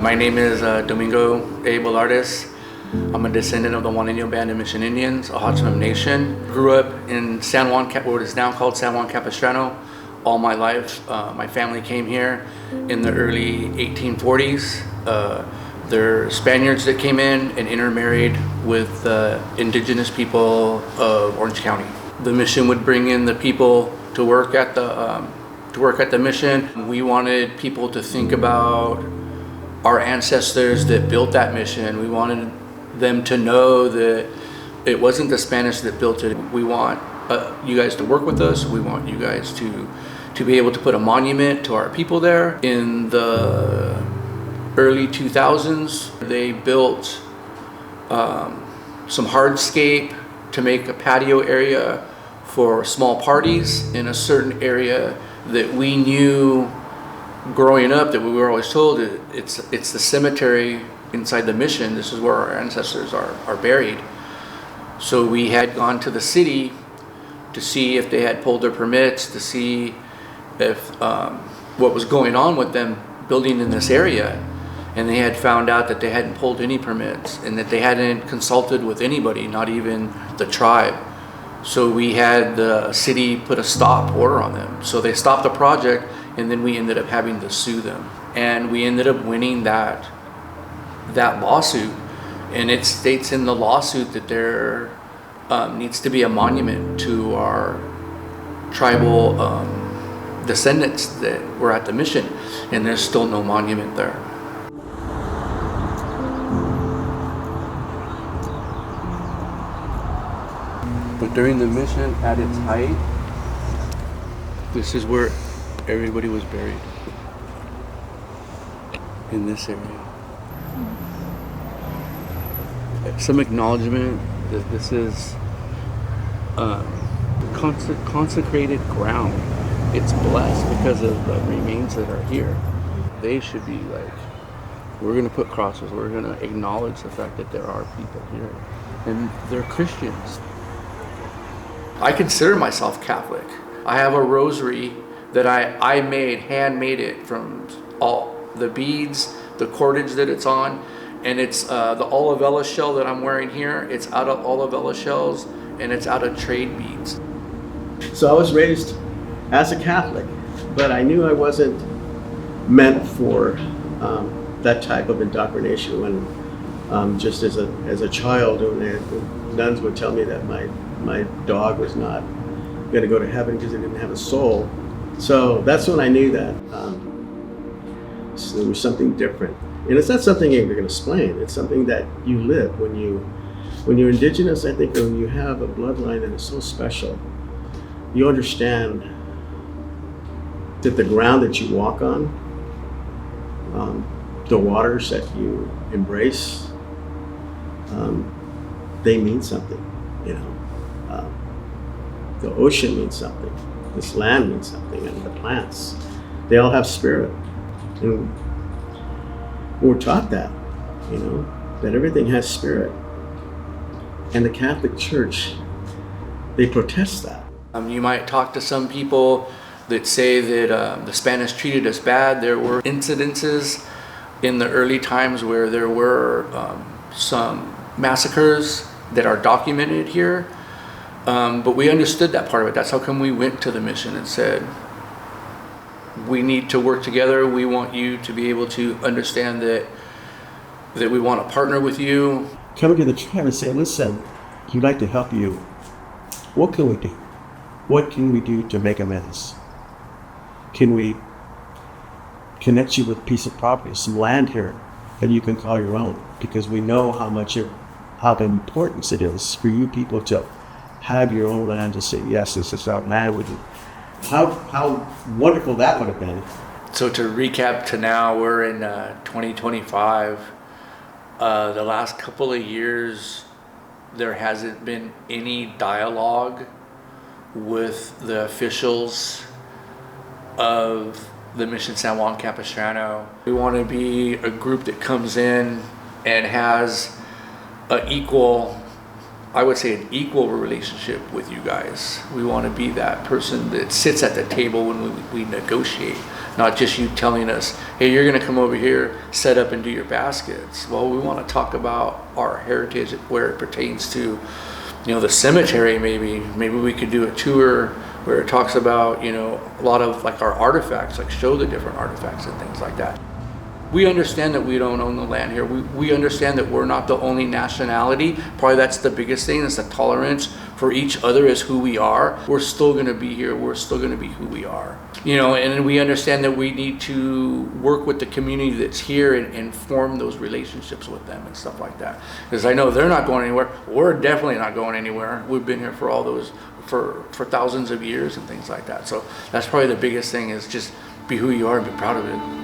My name is Domingo A. Velardes. I'm a descendant of the Juaneño band of Mission Indians, Acjachemen Nation. Grew up in San Juan, what is now called San Juan Capistrano, all my life. My family came here in the early 1840s. There are Spaniards that came in and intermarried with the indigenous people of Orange County. The mission would bring in the people to work at the mission. We wanted people to think about our ancestors that built that mission. We wanted them to know that it wasn't the Spanish that built it. We want you guys to work with us. We want you guys to be able to put a monument to our people there. In the early 2000s, they built some hardscape to make a patio area for small parties in a certain area that we knew growing up, that we were always told it's the cemetery inside the mission. This is where our ancestors are buried. So we had gone to the city to see if they had pulled their permits, to see if what was going on with them building in this area. And they had found out that they hadn't pulled any permits and that they hadn't consulted with anybody, not even the tribe. So we had the city put a stop order on them. So they stopped the project, and then we ended up having to sue them. And we ended up winning that lawsuit. And it states in the lawsuit that there needs to be a monument to our tribal descendants that were at the mission. And there's still no monument there. But during the mission, at its height, this is where everybody was buried, in this area. Some acknowledgement that this is consecrated ground. It's blessed because of the remains that are here. They should be like, we're going to put crosses, we're going to acknowledge the fact that there are people here, and they're Christians. I consider myself Catholic. I have a rosary that I made, handmade it from all the beads, the cordage that it's on, and it's the olivella shell that I'm wearing here. It's out of olivella shells, and it's out of trade beads. So I was raised as a Catholic, but I knew I wasn't meant for that type of indoctrination. When just as a child, when the nuns would tell me that my dog was not going to go to heaven because it didn't have a soul. So that's when I knew that so there was something different. And it's not something you can explain. It's something that you live when you're indigenous. I think when you have a bloodline that is so special, you understand that the ground that you walk on, the waters that you embrace, they mean something, you know. The ocean means something, this land means something, and the plants, they all have spirit. And we're taught that, you know, that everything has spirit. And the Catholic Church, they protest that. You might talk to some people that say that the Spanish treated us bad. There were incidences in the early times where there were some massacres that are documented here. But we understood that part of it. That's how come we went to the mission and said, we need to work together. We want you to be able to understand that we want to partner with you. Coming to the tribe and say, listen, we'd like to help you. What can we do? What can we do to make amends? Can we connect you with a piece of property, some land here that you can call your own? Because we know how importance it is for you people to have your own land, to say, yes, this is our land with you. How wonderful that would have been. So to recap to now, we're in 2025. The last couple of years, there hasn't been any dialogue with the officials of the Mission San Juan Capistrano. We want to be a group that comes in and has an equal I would say, an equal relationship with you guys. We want to be that person that sits at the table when we negotiate, not just you telling us, hey, you're going to come over here, set up and do your baskets. Well, we want to talk about our heritage where it pertains to, the cemetery. Maybe we could do a tour where it talks about, a lot of like our artifacts, like show the different artifacts and things like that. We understand that we don't own the land here. We understand that we're not the only nationality. Probably that's the biggest thing, is the tolerance for each other as who we are. We're still gonna be here. We're still gonna be who we are. And we understand that we need to work with the community that's here and form those relationships with them and stuff like that. Because I know they're not going anywhere. We're definitely not going anywhere. We've been here for all those, for thousands of years and things like that. So that's probably the biggest thing, is just be who you are and be proud of it.